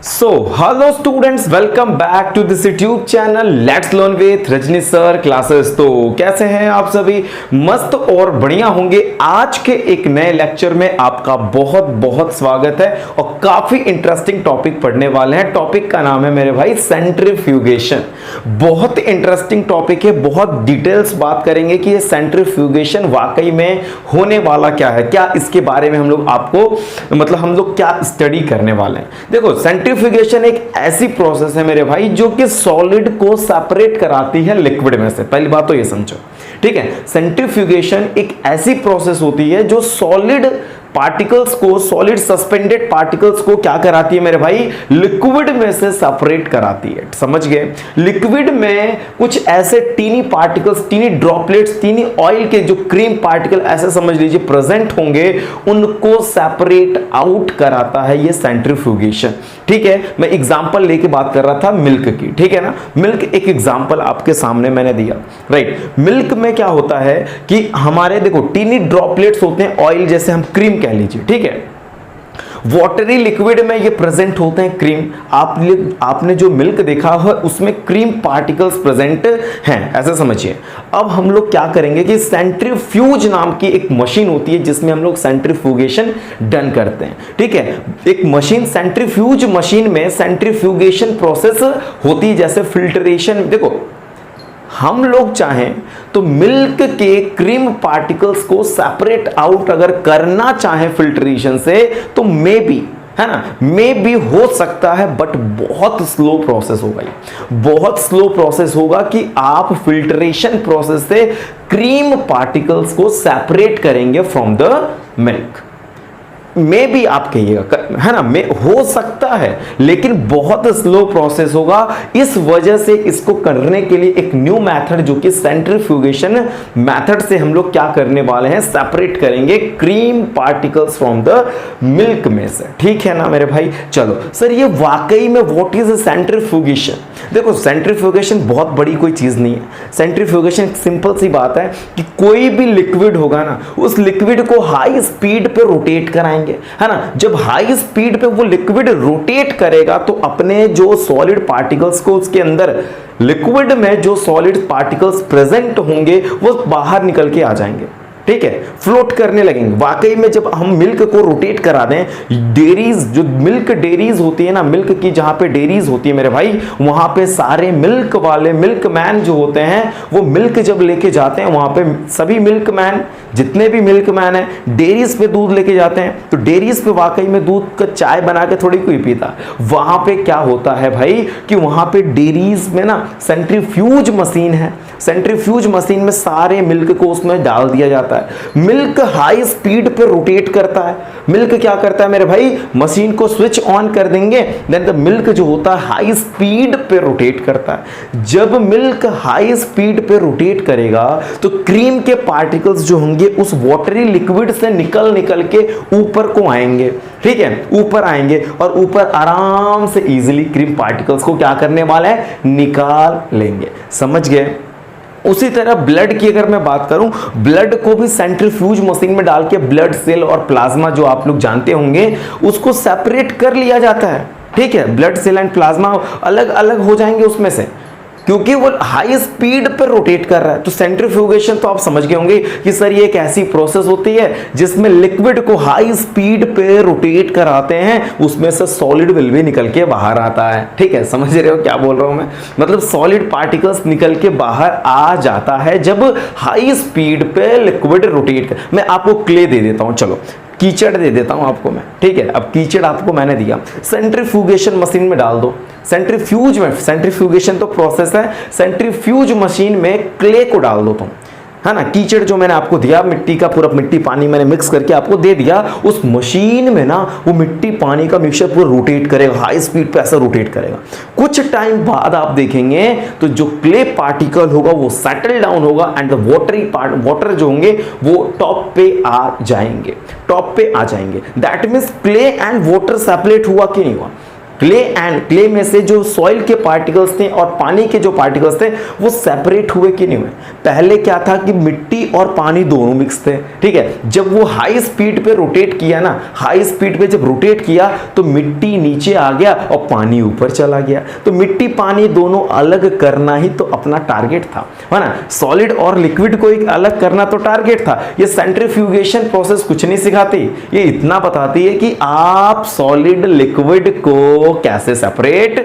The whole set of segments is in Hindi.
Hello students, welcome back to this YouTube channel let's learn with Rajni sir classes. तो कैसे हैं आप सभी? मस्त और बढ़िया होंगे। आज के एक नए लेक्चर में आपका बहुत बहुत स्वागत है और काफी इंटरेस्टिंग टॉपिक पढ़ने वाले हैं। टॉपिक का नाम है मेरे भाई सेंट्रीफ्यूगेशन। बहुत इंटरेस्टिंग टॉपिक है, बहुत डिटेल्स बात करेंगे कि ये सेंट्रीफ्यूगेशन वाकई में होने वाला क्या है, क्या इसके बारे में हम लोग आपको हम लोग क्या स्टडी करने वाले हैं। देखो, सेंट्रीफ्यूगेशन एक ऐसी प्रोसेस है मेरे भाई जो कि सॉलिड को सेपरेट कराती है लिक्विड में से। पहली बात तो ये समझो, ठीक है। सेंट्रीफ्यूगेशन एक ऐसी प्रोसेस होती है जो सॉलिड पार्टिकल्स को, सॉलिड सस्पेंडेड पार्टिकल्स को क्या कराती है मेरे भाई? लिक्विड में से सेपरेट कराती है। समझ गए? लिक्विड में कुछ ऐसे tiny particles, tiny droplets, tiny oil के जो क्रीम पार्टिकल ऐसे समझ लीजिए प्रेजेंट होंगे, उनको सेपरेट आउट कराता है ये सेंट्रीफ्यूगेशन। ठीक है, मैं एग्जांपल लेके बात कर रहा था मिल्क की, ठीक है ना। मिल्क एक एग्जांपल आपके सामने मैंने दिया, राइट। मिल्क में क्या होता है कि हमारे देखो टीनी ड्रॉपलेट्स होते हैं ऑयल जैसे, हम क्रीम कह लीजिए, ठीक है। वाटरी लिक्विड में ये प्रेजेंट होते हैं क्रीम। आपने जो मिल्क देखा है उसमें क्रीम पार्टिकल्स प्रेजेंट हैं, ऐसे समझिए। अब हम लोग क्या करेंगे कि सेंट्रीफ्यूज नाम की एक मशीन होती है जिसमें हम लोग सेंट्रीफ्यूगेशन डन करते हैं, ठीक है। एक मशीन, सेंट्रीफ्यूज मशीन में सेंट्रीफ्यूगेशन प्रोसेस होती है जैसे फिल्ट्रेशन। देखो, हम लोग चाहें तो मिल्क के क्रीम पार्टिकल्स को सेपरेट आउट अगर करना चाहें फिल्ट्रेशन से तो मे बी, है ना, मे भी हो सकता है, बट बहुत स्लो प्रोसेस होगा ये। बहुत स्लो प्रोसेस होगा कि आप फिल्ट्रेशन प्रोसेस से क्रीम पार्टिकल्स को सेपरेट करेंगे फ्रॉम द मिल्क। में भी आप कहिएगा, है ना, में हो सकता है, लेकिन बहुत स्लो प्रोसेस होगा। इस वजह से इसको करने के लिए एक न्यू मेथड जो कि सेंट्रीफ्यूगेशन मेथड से हम लोग क्या करने वाले हैं, सेपरेट करेंगे cream particles from the milk में से। ठीक है ना मेरे भाई? चलो सर, ये वाकई में व्हाट इज सेंट्रीफ्यूगेशन? देखो, सेंट्रीफ्यूगेशन बहुत बड़ी कोई चीज नहीं है। सेंट्रीफ्यूगेशन सिंपल सी बात है कि कोई भी लिक्विड होगा ना, उस लिक्विड को हाई स्पीड पे रोटेट कराएंगे, है ना। जब हाई स्पीड पे वो लिक्विड रोटेट करेगा तो अपने जो सॉलिड पार्टिकल्स को, उसके अंदर लिक्विड में जो सॉलिड पार्टिकल्स प्रेजेंट होंगे वो बाहर निकल के आ जाएंगे, ठीक है, फ्लोट करने लगेंगे। वाकई में जब हम मिल्क को रोटेट करा दें, डेरीज, जो मिल्क डेरीज होती है ना, मिल्क की जहां पे डेरीज होती है मेरे भाई, वहां पे सारे मिल्क वाले, मिल्क मैन जो होते हैं, वो मिल्क जब लेके जाते हैं, वहां पे सभी मिल्क मैन, जितने भी मिल्क मैन है, डेरीज पे दूध लेके जाते हैं। तो डेरीज पे वाकई में दूध का चाय बना के थोड़ी कोई पीता। वहां पे क्या होता है भाई कि वहां पे डेरीज में ना सेंट्रीफ्यूज मशीन है। सेंट्रीफ्यूज मशीन में सारे मिल्क को उसमें डाल दिया जाता है। मिल्क हाई स्पीड पे रोटेट करता है। मिल्क क्या करता है मेरे भाई? मशीन को स्विच ऑन कर देंगे, देन द मिल्क जो होता है हाई स्पीड पे रोटेट करता है। जब मिल्क हाई स्पीड पे रोटेट करेगा तो क्रीम के पार्टिकल्स जो होंगे उस वाटरी लिक्विड से निकल के ऊपर को आएंगे, ठीक है, ऊपर आएंगे और ऊपर आराम से इजीली क्रीम पार्टिकल्स को क्या करने वाला है? निकाल लेंगे। समझ गए? उसी तरह ब्लड की अगर मैं बात करूं, ब्लड को भी सेंट्रीफ्यूज मशीन में डाल के ब्लड सेल और प्लाज्मा जो आप लोग जानते होंगे उसको सेपरेट कर लिया जाता है, ठीक है। ब्लड सेल एंड प्लाज्मा अलग अलग हो जाएंगे उसमें से, क्योंकि वो हाई स्पीड पर रोटेट कर रहा है। तो सेंट्रीफ्यूगेशन तो आप समझ गए होंगे कि सर ये एक ऐसी प्रोसेस होती है जिसमें लिक्विड को हाई स्पीड पे रोटेट कराते हैं, उसमें से सॉलिड विल भी निकल के बाहर आता है। ठीक है, समझ रहे हो क्या बोल रहा हूं मैं? मतलब सॉलिड पार्टिकल्स निकल के बाहर आ जाता है जब हाई स्पीड पे लिक्विड रोटेट कर। मैं आपको क्ले दे देता हूं, चलो कीचड़ दे देता हूं आपको मैं, ठीक है। अब कीचड़ आपको मैंने दिया, सेंट्रीफ्यूगेशन मशीन में डाल दो। सेंट्रीफ्यूज में, सेंट्रीफ्यूगेशन तो प्रोसेस है, सेंट्रीफ्यूज मशीन में क्ले को डाल दो तुम, है ना। कीचड़ जो मैंने आपको दिया, मिट्टी का पूरा मिट्टी पानी मैंने मिक्स करके आपको दे दिया, उस मशीन में ना वो मिट्टी पानी का मिक्सचर पूरा रोटेट करेगा, हाई स्पीड पे ऐसा रोटेट करेगा। कुछ टाइम बाद आप देखेंगे तो जो क्ले पार्टिकल होगा वो सेटल डाउन होगा एंड द वाटर जो होंगे वो टॉप पे आ जाएंगे, टॉप पे आ जाएंगे। That means clay and water separate हुआ कि नहीं हुआ? क्ले में से जो सॉइल के पार्टिकल्स थे और पानी के जो पार्टिकल्स थे वो सेपरेट हुए कि नहीं हुए? पहले क्या था कि मिट्टी और पानी दोनों मिक्स थे, ठीक है। जब वो हाई स्पीड पे रोटेट किया ना, हाई स्पीड पे जब रोटेट किया तो मिट्टी नीचे आ गया और पानी ऊपर चला गया। तो मिट्टी पानी दोनों अलग करना ही तो अपना टारगेट था, है ना। सॉलिड और लिक्विड को एक अलग करना तो टारगेट था। ये सेंट्रीफ्यूगेशन प्रोसेस कुछ नहीं सिखाती, ये इतना बताती है कि आप सॉलिड लिक्विड को कैसे सेपरेट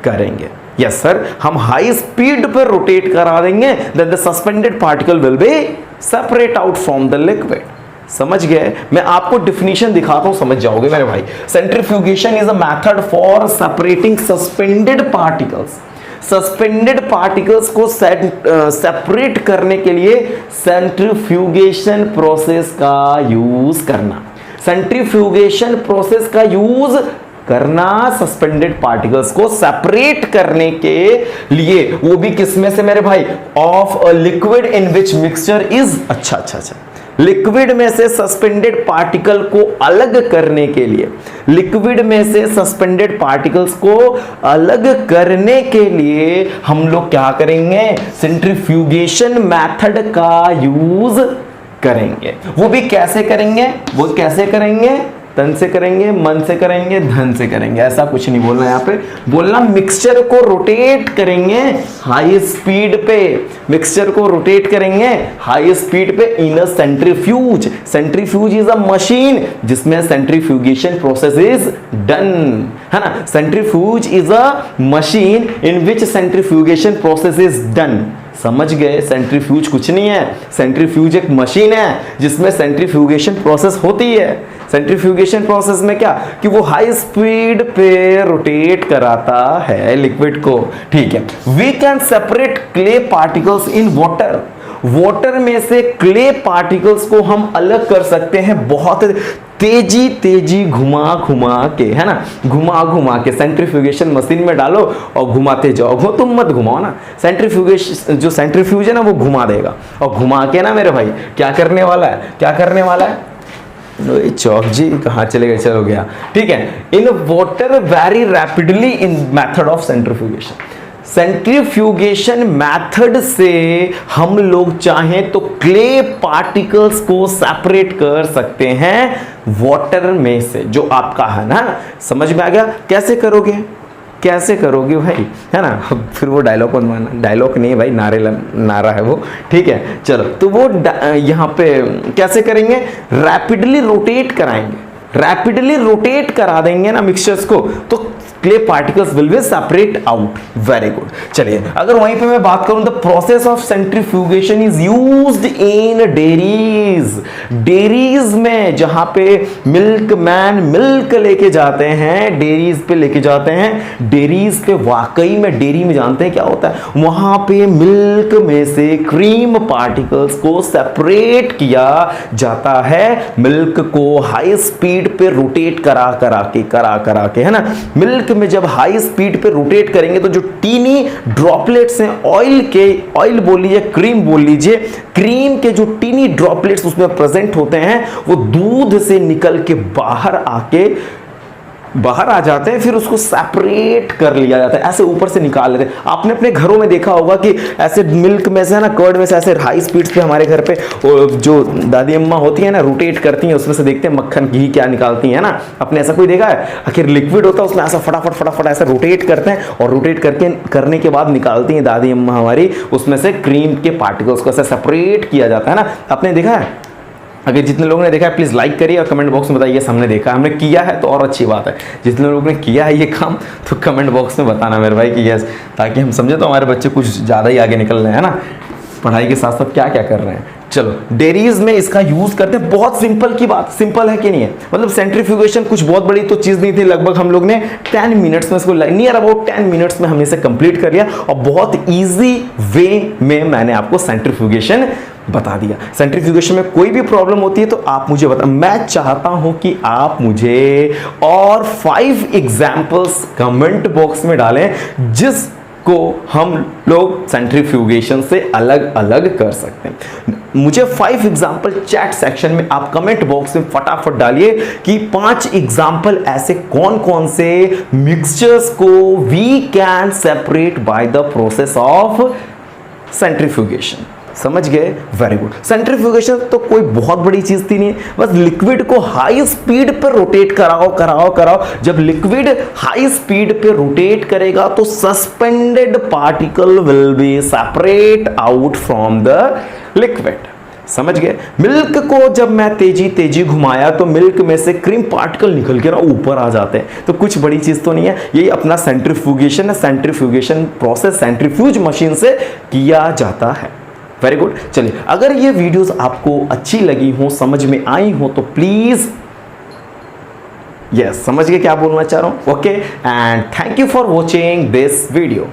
करेंगे। यस सर, हम हाई स्पीड पर रोटेट करा देंगे, then the suspended particle will be separate out from the liquid. समझ गए? मैं आपको डिफिनीशन दिखाता हूं, समझ जाओगे मेरे भाई। Centrifugation is a method for separating suspended particles. Suspended particles को सेपरेट करने के लिए सेंट्रीफ्यूगेशन प्रोसेस का यूज करना, सेंट्रीफ्यूगेशन प्रोसेस का यूज करना सस्पेंडेड पार्टिकल्स को सेपरेट करने के लिए, वो भी किसमें से मेरे भाई? Of a liquid in which mixture is, अच्छा, लिक्विड में से सस्पेंडेड पार्टिकल को अलग करने के लिए, लिक्विड में से सस्पेंडेड पार्टिकल्स को अलग करने के लिए हम लोग क्या करेंगे? सेंट्रीफ्यूगेशन मेथड का यूज करेंगे। वो भी कैसे करेंगे? वो कैसे करेंगे? तन से करेंगे, मन से करेंगे, धन से करेंगे, ऐसा कुछ नहीं बोलना। यहां पे बोलना मिक्सचर को रोटेट करेंगे हाई स्पीड पे, मिक्सचर को रोटेट करेंगे हाई स्पीड पे in a centrifuge. Centrifuge is a machine जिसमें सेंट्रीफ्यूगेशन प्रोसेस इज डन, है ना। Centrifuge is a machine in which centrifugation process is done. समझ गए? सेंट्रीफ्यूज कुछ नहीं है, सेंट्रीफ्यूज एक मशीन है जिसमें सेंट्रीफ्यूगेशन प्रोसेस होती है। सेंट्रीफ्यूगेशन प्रोसेस में क्या कि वो हाई स्पीड पे रोटेट कराता है लिक्विड को, ठीक है। We can separate clay particles in water. Water में से क्ले पार्टिकल्स को हम अलग कर सकते हैं बहुत तेजी घुमा के, है ना, घुमा के। सेंट्रीफ्यूगेशन मशीन में डालो और घुमाते जाओ, वो तुम मत घुमाओ ना, सेंट्रीफ्यूगेशन जो सेंट्रीफ्यूज है ना वो घुमा देगा, और घुमा के ना मेरे भाई क्या करने वाला है? क्या करने वाला है? चौक जी कहाँ चले गए? चलो गया, ठीक है। In water very rapidly in method of centrifugation. Centrifugation method से हम लोग चाहें तो क्ले पार्टिकल्स को सेपरेट कर सकते हैं वाटर में से, जो आपका है ना। समझ में आ गया? कैसे करोगे? कैसे करोगे भाई, है ना। फिर वो डायलॉग बनवाना, डायलॉग नहीं भाई, नारा है वो, ठीक है। चलो, तो वो यहाँ पे कैसे करेंगे? रैपिडली रोटेट कराएंगे, रैपिडली रोटेट करा देंगे ना मिक्सचर्स को, तो clay particles will be separate out. Very good. चलिए, अगर वहीं पे मैं बात करूं, the process of centrifugation is used in dairies. Dairies में जहां पे मिल्क मैन मिल्क लेके जाते हैं, डेयरीज पे लेके जाते हैं, डेयरीज पे वाकई में डेयरी में जानते हैं क्या होता है? वहां पे मिल्क में से क्रीम पार्टिकल्स को सेपरेट किया जाता है, मिल्क को हाई स्पीड पे रोटेट करा के, है ना। मिल्क में जब हाई स्पीड पे रोटेट करेंगे तो जो टीनी ड्रॉपलेट्स हैं ऑयल बोल लीजिए, क्रीम बोल लीजिए, क्रीम के जो टीनी ड्रॉपलेट्स उसमें प्रेजेंट होते हैं वो दूध से निकल के बाहर आ जाते हैं, फिर उसको सेपरेट कर लिया जाता है, ऐसे ऊपर से निकाल लेते हैं। आपने अपने घरों में देखा होगा कि ऐसे मिल्क में से ना, कर्ड में से ऐसे हाई स्पीड पे हमारे घर पे जो दादी अम्मा होती है ना, रोटेट करती हैं, उसमें से देखते हैं मक्खन घी क्या निकालती है ना। आपने ऐसा कोई देखा है? आखिर लिक्विड होता है उसमें, ऐसा फटाफट ऐसा रोटेट करते हैं, और रोटेट करने के बाद निकालती हैं दादी अम्मा हमारी, उसमें से क्रीम के पार्टिकल्स को ऐसे सेपरेट किया जाता है ना। आपने देखा है? अगर जितने लोगों ने देखा है प्लीज़ लाइक करिए और कमेंट बॉक्स में बताइए हमने देखा, हमने किया है तो और अच्छी बात है। जितने लोगों ने किया है ये काम तो कमेंट बॉक्स में बताना मेरे भाई कि यस, ताकि हम समझे तो हमारे बच्चे कुछ ज़्यादा ही आगे निकल रहे हैं ना, पढ़ाई के साथ साथ क्या क्या कर रहे हैं। चलो, डेयरीज में इसका यूज करते हैं। बहुत सिंपल की बात, सिंपल है कि नहीं है? मतलब सेंट्रीफ्यूगेशन कुछ बहुत बड़ी तो चीज नहीं थी, लगभग हम लोग ने 10 मिनट्स में इसको, नियर अबाउट 10 मिनट्स में हमने इसे कंप्लीट कर लिया, और बहुत इजी वे में मैंने आपको सेंट्रीफ्यूगेशन बता दिया। सेंट्रीफ्यूगेशन में कोई भी प्रॉब्लम होती है तो आप मुझे बता, मैं चाहता हूं कि आप मुझे और 5 एग्जांपल्स कमेंट बॉक्स में डालें को हम लोग सेंट्रीफ्यूगेशन से अलग अलग कर सकते हैं। मुझे 5 एग्जाम्पल चैट सेक्शन में आप कमेंट बॉक्स में फटाफट डालिए कि 5 एग्जाम्पल ऐसे कौन कौन से मिक्सचर्स को we can separate by the process of centrifugation. समझ गए? Very good. सेंट्रीफ्यूगेशन तो कोई बहुत बड़ी चीज थी नहीं, बस लिक्विड को हाई स्पीड पर रोटेट कराओ। जब लिक्विड हाई स्पीड पे रोटेट करेगा तो suspended particle will be separate out from the liquid. समझ गए? मिल्क को जब मैं तेजी घुमाया तो मिल्क में से क्रीम पार्टिकल निकल के ना ऊपर आ जाते हैं, तो कुछ बड़ी चीज तो नहीं है। यही अपना सेंट्रीफ्यूगेशन है। सेंट्रीफ्यूगेशन प्रोसेस सेंट्रीफ्यूज मशीन से किया जाता है। Very good. चलिए, अगर ये वीडियोस आपको अच्छी लगी हो, समझ में आई हो, तो प्लीज समझ गए क्या बोलना चाह रहा हूं? Okay, and thank you for watching this video.